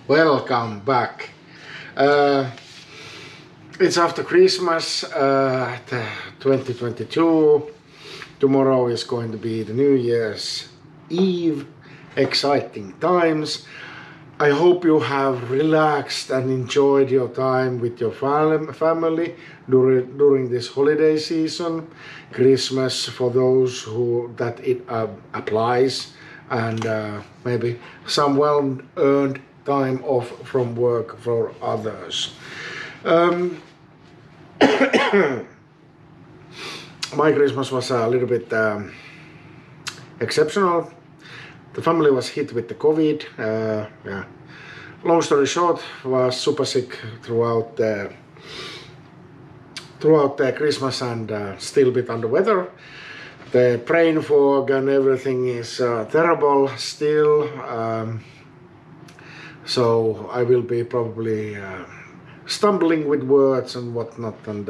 Welcome back. It's after Christmas, 2022. Tomorrow is going to be the New Year's Eve. Exciting times. I hope you have relaxed and enjoyed your time with your family during this holiday season. Christmas for those who that it applies, and maybe some well-earned time off from work for others. My Christmas was a little bit exceptional. The family was hit with the COVID. Yeah. Long story short, was super sick throughout the Christmas and still a bit under weather. The brain fog and everything is terrible still. So I will be probably stumbling with words and whatnot, and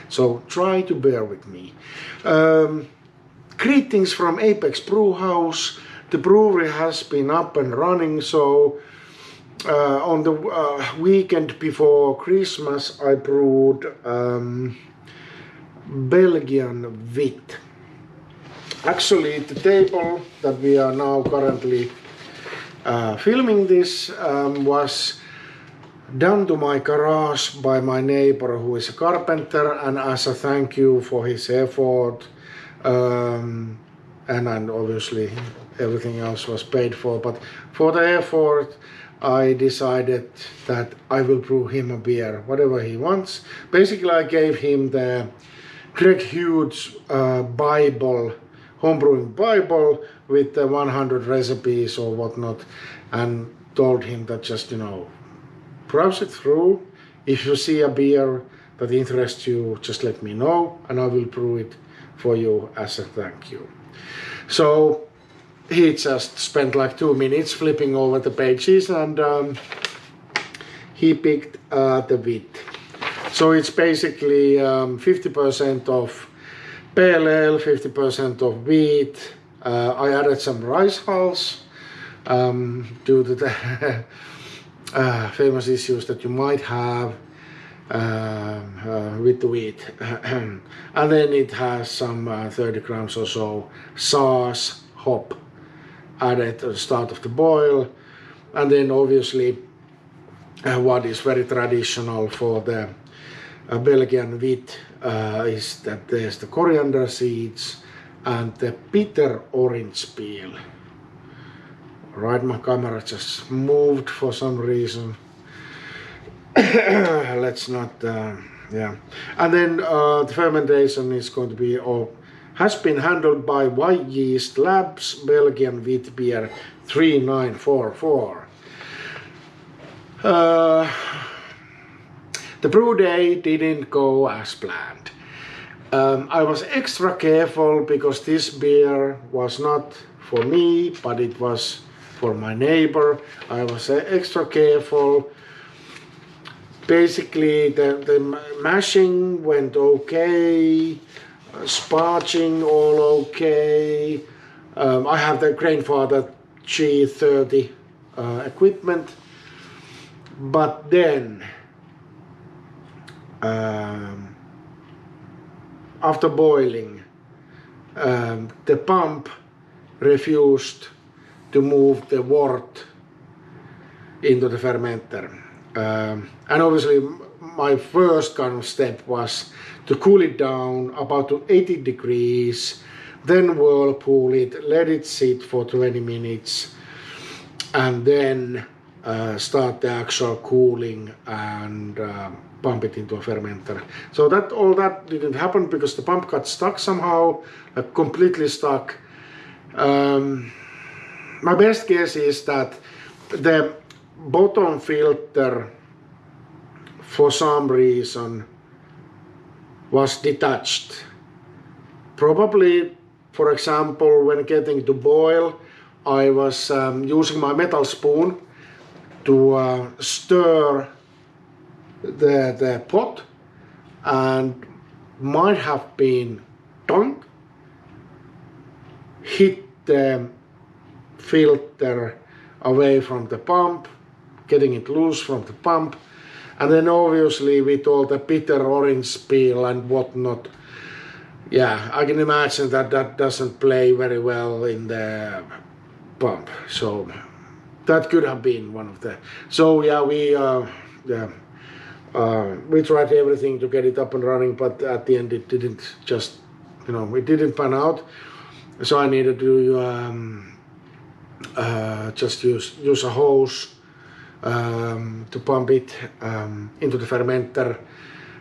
so try to bear with me. Greetings from Apex Brew House. The brewery has been up and running, so on the weekend before Christmas I brewed Belgian wheat. Actually, the table that we are now currently filming this was done to my garage by my neighbor who is a carpenter, and as a thank you for his effort, and obviously everything else was paid for, but for the effort I decided that I will brew him a beer, whatever he wants. Basically I gave him the Greg Hughes Bible, homebrewing Bible with the 100 recipes or whatnot, and told him that just, you know, browse it through. If you see a beer that interests you, just let me know and I will brew it for you as a thank you. So he just spent like 2 minutes flipping over the pages, and he picked the wheat. So it's basically 50% of pale ale, 50% of wheat. I added some rice hulls due to the famous issues that you might have with the wheat. And then it has some 30 grams or so sauce hop added at the start of the boil. And then obviously what is very traditional for the Belgian wheat is that there's the coriander seeds and the bitter orange peel. Right, my camera just moved for some reason. Let's not, yeah. And then the fermentation is going to be, or has been handled by White Yeast Labs Belgian Wheat Beer 3944. The brew day didn't go as planned. I was extra careful because this beer was not for me, but it was for my neighbor. I was extra careful. Basically the mashing went okay, sparging all okay. I have the Grainfather G30 equipment, but then after boiling, the pump refused to move the wort into the fermenter. And obviously my first kind of step was to cool it down about to 80 degrees, then whirlpool it, let it sit for 20 minutes, and then start the actual cooling and pump it into a fermenter. So that all that didn't happen because the pump got stuck somehow, like completely stuck. My best guess is that the bottom filter for some reason was detached. Probably, for example, when getting to boil, I was using my metal spoon to stir the pot, and might have been tongue hit the filter away from the pump, getting it loose from the pump. And then obviously with all the bitter orange peel and whatnot, yeah, I can imagine that that doesn't play very well in the pump. So that could have been one of the. So yeah, we tried everything to get it up and running, but at the end it didn't just, it didn't pan out. So I needed to just use a hose to pump it into the fermenter,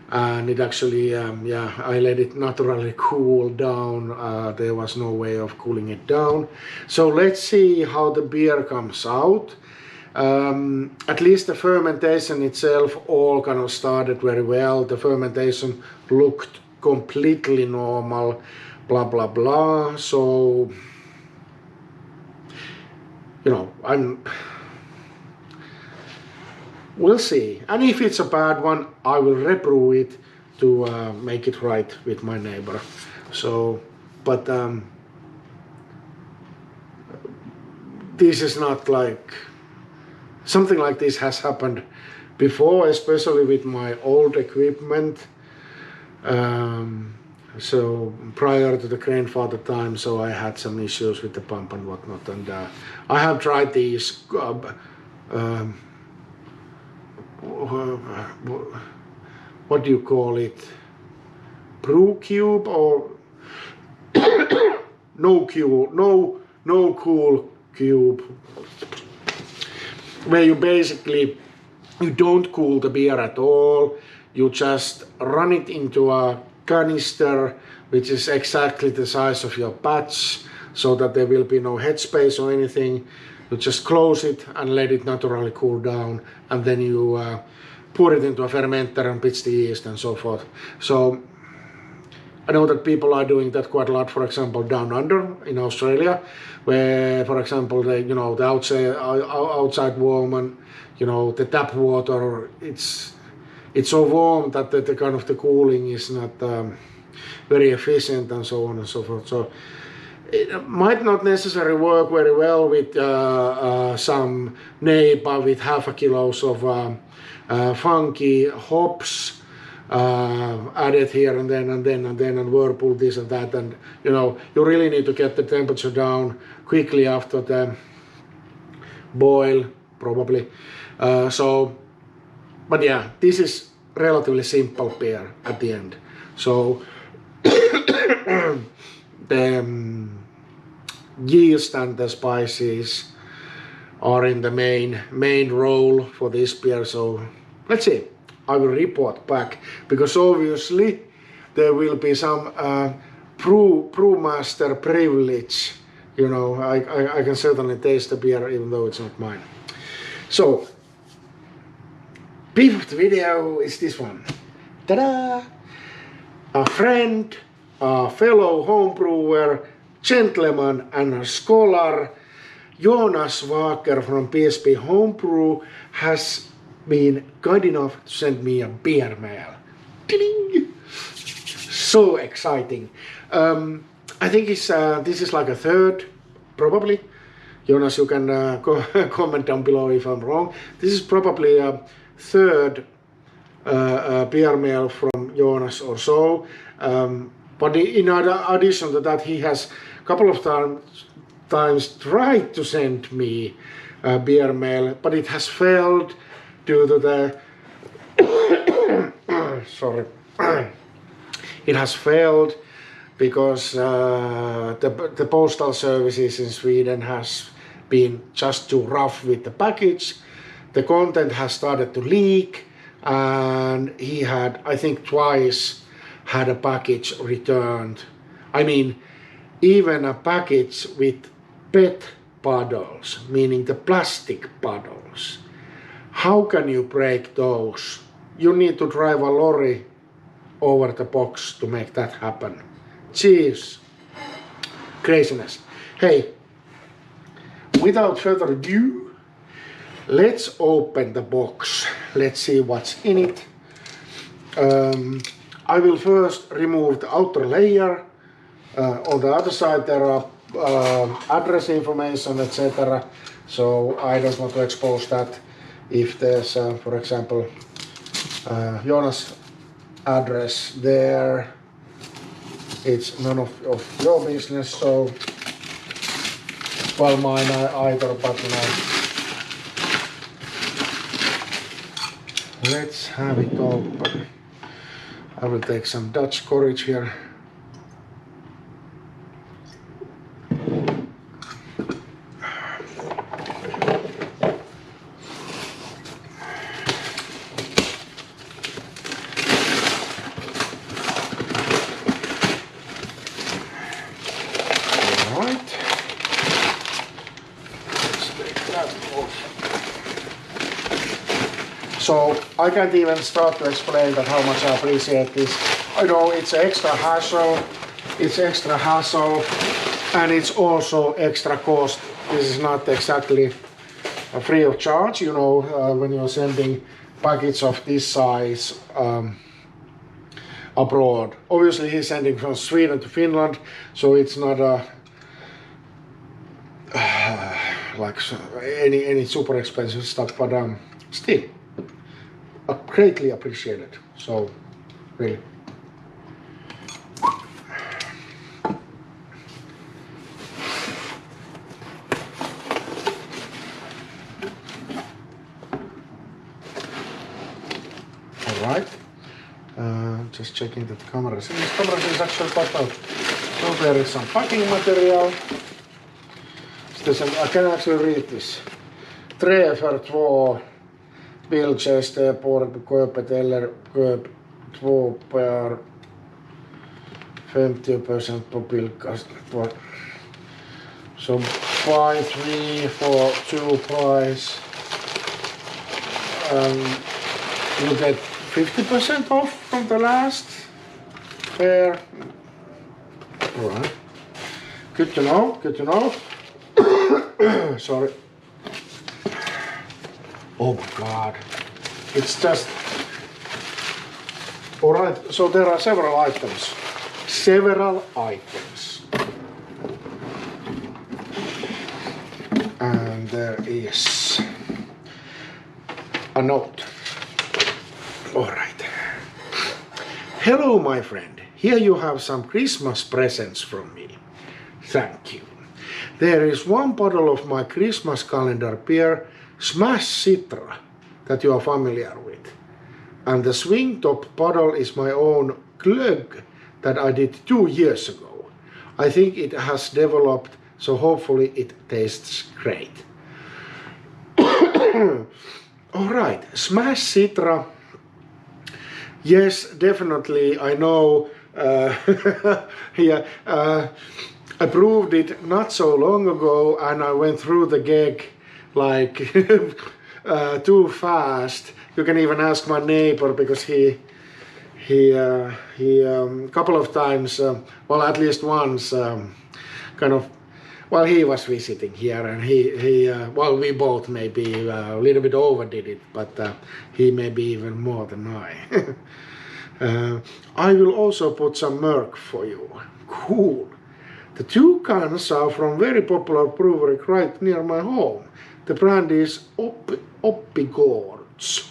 and it actually, I let it naturally cool down. There was no way of cooling it down. So let's see how the beer comes out. At least the fermentation itself all kind of started very well. The fermentation looked completely normal, blah blah blah. So we'll see. And if it's a bad one, I will rebrew it to make it right with my neighbor. So, but this is not like. Something like this has happened before, especially with my old equipment. So prior to the grandfather time, so I had some issues with the pump and whatnot. And I have tried these, what do you call it? Brew cube or no cool cube. Where you basically, you don't cool the beer at all, you just run it into a canister which is exactly the size of your batch, so that there will be no headspace or anything. You just close it and let it naturally cool down, and then you pour it into a fermenter and pitch the yeast and so forth. So I know that people are doing that quite a lot, for example, down under in Australia, where, for example, the outside warm and, the tap water, it's so warm that the kind of the cooling is not very efficient and so on and so forth. So it might not necessarily work very well with some neighbor with half a kilos of funky hops. Added here and then and whirlpool this and that, and you really need to get the temperature down quickly after the boil probably. But yeah, this is relatively simple beer at the end. So the yeast and the spices are in the main role for this beer. So let's see. I will report back, because obviously there will be some brewmaster privilege. I can certainly taste the beer even though it's not mine. So, beef of the video is this one. Ta-da! A friend, a fellow homebrewer, gentleman and a scholar, Jonas Walker from PSP Homebrew has been kind enough to send me a Beermail. So exciting. I think this is like a third, probably. Jonas, you can comment down below if I'm wrong. This is probably a third Beermail from Jonas or so. But in addition to that, he has a couple of times tried to send me a Beermail, but it has failed due to the sorry, it has failed because the postal services in Sweden has been just too rough with the package. The content has started to leak, and he had, I think, twice had a package returned. I mean, even a package with PET bottles, meaning the plastic bottles. How can you break those? You need to drive a lorry over the box to make that happen. Jeez. Craziness. Hey, without further ado, let's open the box. Let's see what's in it. I will first remove the outer layer. On the other side there are address information, etc. So I don't want to expose that. if there's, for example, Jonas' address there, it's none of your business. So, well, mine either, but you know, let's have it open. I will take some Dutch Courage here. So I can't even start to explain that how much I appreciate this. I know it's extra hassle, and it's also extra cost. This is not exactly free of charge, you know, when you're sending packets of this size abroad. Obviously he's sending from Sweden to Finland, so it's not like any super expensive stuff, but still. Greatly appreciated. So, really. Alright. Just checking that the camera is in. This camera is actually quite out. So there is some packing material. I can actually read this. 3 för 2 bildtjänster på köpet eller köp 2 per 50% på bildkast. So buy 3 for 2 price. You get 50% off from the last pair. Alright. Good to know, good to know. Sorry. Oh my god. It's just... Alright, so there are several items. And there is a note. Alright. Hello my friend. Here you have some Christmas presents from me. Thank you. There is one bottle of my Christmas calendar beer, Smash Citra, that you are familiar with. And the swing top bottle is my own glögg that I did 2 years ago. I think it has developed, so hopefully it tastes great. Alright, Smash Citra. Yes, definitely, I know. Yeah, I proved it not so long ago, and I went through the gig like too fast. You can even ask my neighbor, because he couple of times, well, at least once, kind of, well, he was visiting here, and he well, we both maybe a little bit overdid it, but he maybe even more than I. I will also put some Merc for you. Cool. The 2 cans are from very popular brewery right near my home. The brand is Oppigårds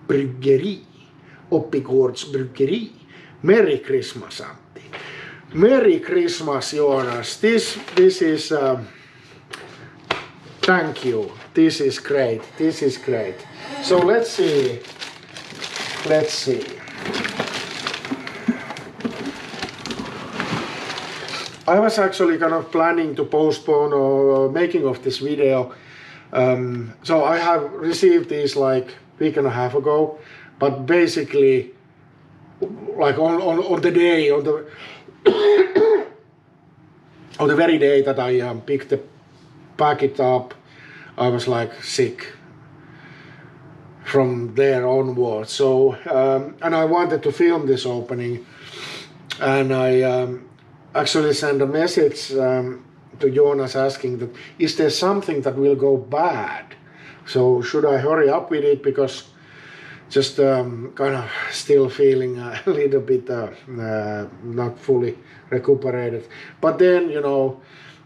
Bryggeri. Oppigårds Bryggeri. Merry Christmas, Antti. Merry Christmas, Jonas. This is thank you. This is great. This is great. So let's see. Let's see. I was actually kind of planning to postpone making of this video. So I have received these like a week and a half ago, but basically like on the day, on the on the very day that I picked the packet up, I was like sick from there onwards. So and I wanted to film this opening, and I actually sent a message to Jonas asking that is there something that will go bad, so should I hurry up with it, because just kind of still feeling a little bit not fully recuperated. But then, you know,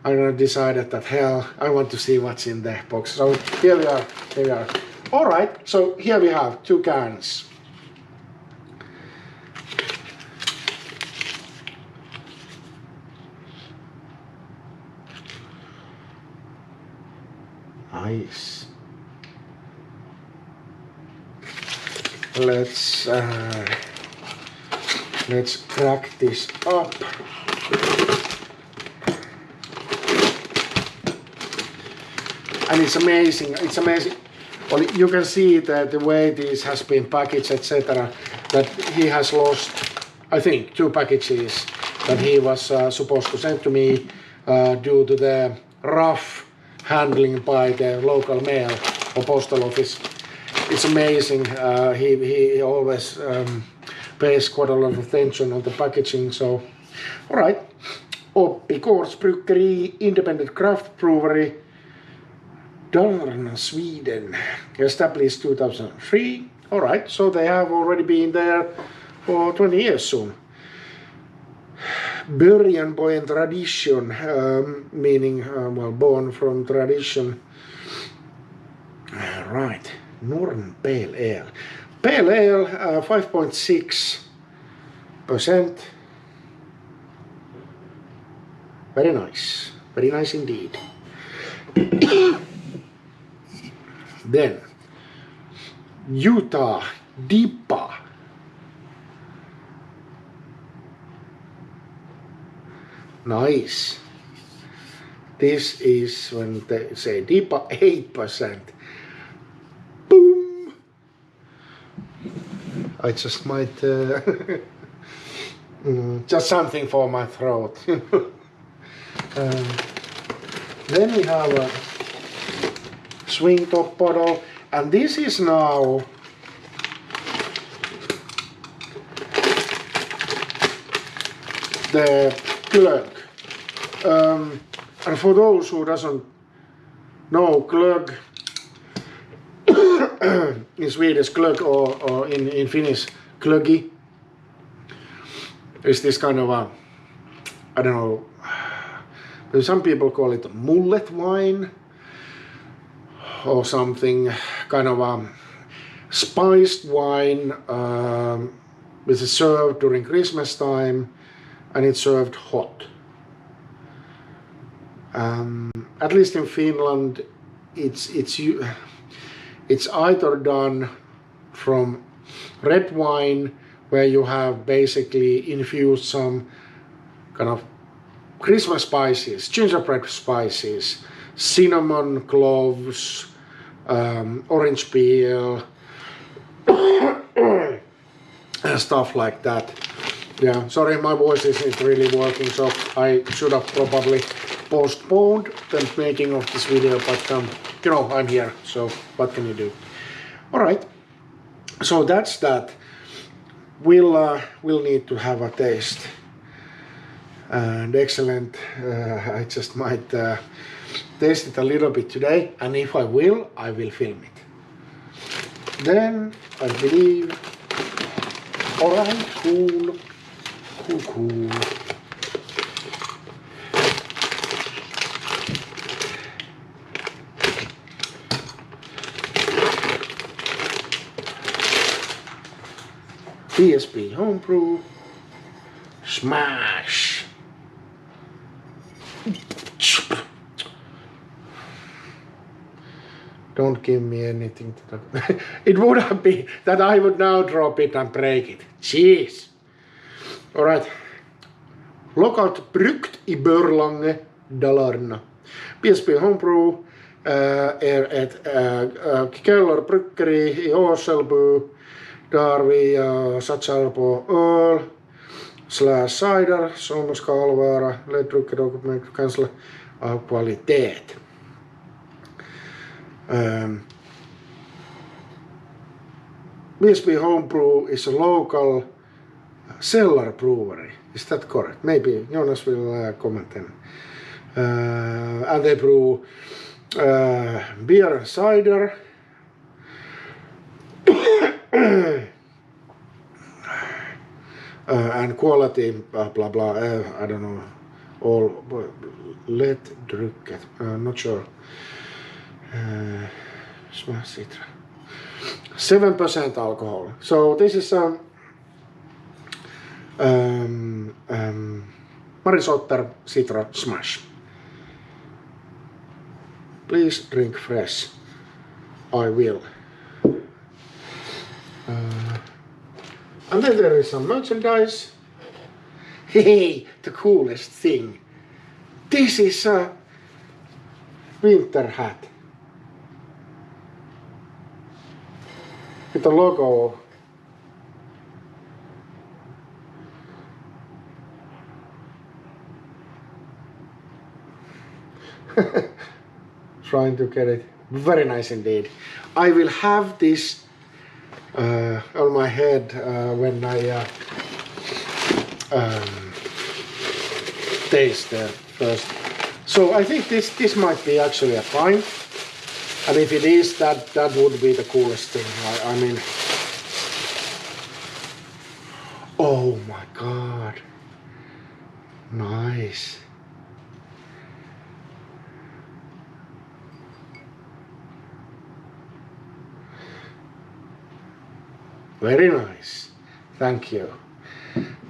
I decided that hell, I want to see what's in the box. So here we are, here we are. Alright, so here we have 2 cans. Nice. Let's crack this up. And it's amazing. It's amazing. Well, you can see that the way this has been packaged, etc. That he has lost, I think, 2 packages that he was supposed to send to me due to the rough handling by the local mail or postal office. It's amazing. He always pays quite a lot of attention on the packaging. So, all right. Bryggeri, independent craft brewery, Dalarna, Sweden, established 2003. All right, so they have already been there for 20 years soon. Början på en tradition, meaning well, born from tradition. Right, Northern Pale Ale. Pale Ale, 5.6%. Very nice indeed. Then Utah Deepa. Nice. This is when they say Deepa 8%. Boom. I just might just something for my throat. Then we have a swing top bottle, and this is now the glögg. And for those who doesn't know, glögg in Swedish glögg or in Finnish glöggi is this kind of a, I don't know, but some people call it mullet wine or something, kind of a spiced wine which is served during Christmas time, and it's served hot. At least in Finland, it's either done from red wine, where you have basically infused some kind of Christmas spices, gingerbread spices, cinnamon, cloves, orange peel, and stuff like that. Yeah, sorry, my voice isn't really working, so I should have probably postponed the making of this video, but you know, I'm here, so what can you do? All right, so that's that. We'll need to have a taste. And excellent. I just might taste it a little bit today, and if I will film it. Then I believe, alright, cool. PSP Homebrew, smash. Don't give me anything to talk. It would have been that I would now drop it and break it. Jeez. Alright. Lokalt bryggt i Borlänge, Dalarna. PSP Homebrew är ett källerbryggeri i Åselby där vi satsar på öl / cider som ska vara lättdrucket och kanske av kvalitet. PSP Homebrew is a local cellar brewery. Is that correct? Maybe Jonas will comment then. And they brew beer, cider, and quality, blah blah. I don't know. All lättdrucket. Not sure. Smash citra. 7% alcohol. So this is Marisotter Citra Smash. Please drink fresh. I will. And then there is some merchandise. Hey, the coolest thing. This is a winter hat. With a logo. Trying to get it. Very nice indeed. I will have this on my head when I taste the first. So I think this might be actually a pint, and if it is, that would be the coolest thing. I mean, oh my god, nice. Very nice, thank you.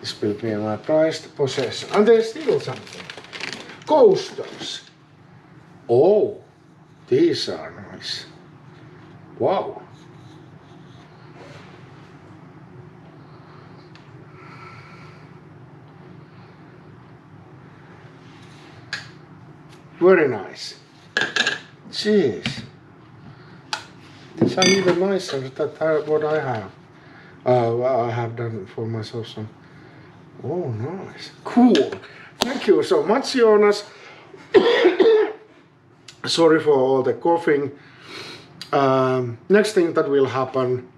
This will be my prized possession. And there's still something. Coasters. Oh, these are nice. Wow. Very nice. Jeez. These are even nicer than what I have. I have done for myself some. Oh, nice. Cool. Thank you so much, Jonas. Sorry for all the coughing. Next thing that will happen,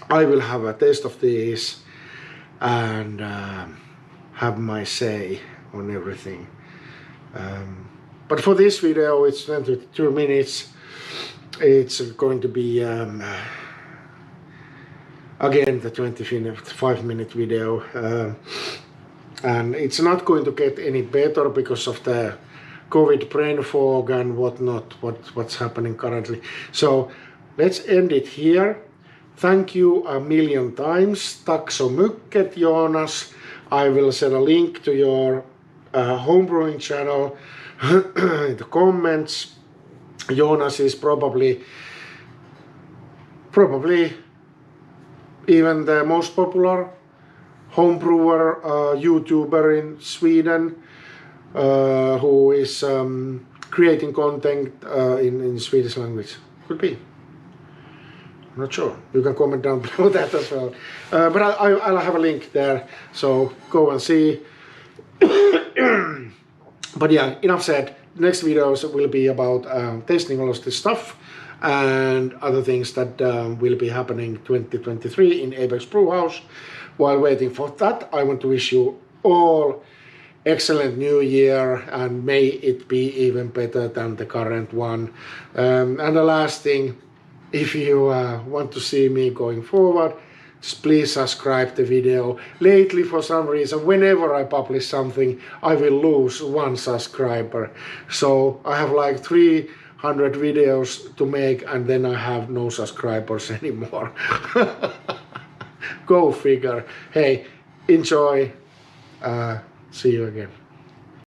I will have a taste of these and have my say on everything. But for this video, it's 22 minutes. It's going to be again the 25-minute video, and it's not going to get any better because of the COVID brain fog and whatnot, what's happening currently. So let's end it here. Thank you a million times. Tack så mycket, Jonas. I will send a link to your homebrewing channel in the comments. Jonas is probably even the most popular homebrewer YouTuber in Sweden, who is creating content in Swedish language. Could be. I'm not sure. You can comment down below that as well. But I'll have a link there, so go and see. But yeah, enough said. Next videos will be about tasting all of this stuff and other things that will be happening 2023 in Apex Brewhouse. While waiting for that, I want to wish you all excellent new year, and may it be even better than the current one. And the last thing, if you want to see me going forward, just please subscribe the video. Lately, for some reason, whenever I publish something, I will lose one subscriber. So I have like 300 videos to make, and then I have no subscribers anymore. Go figure. Hey, enjoy. See you again.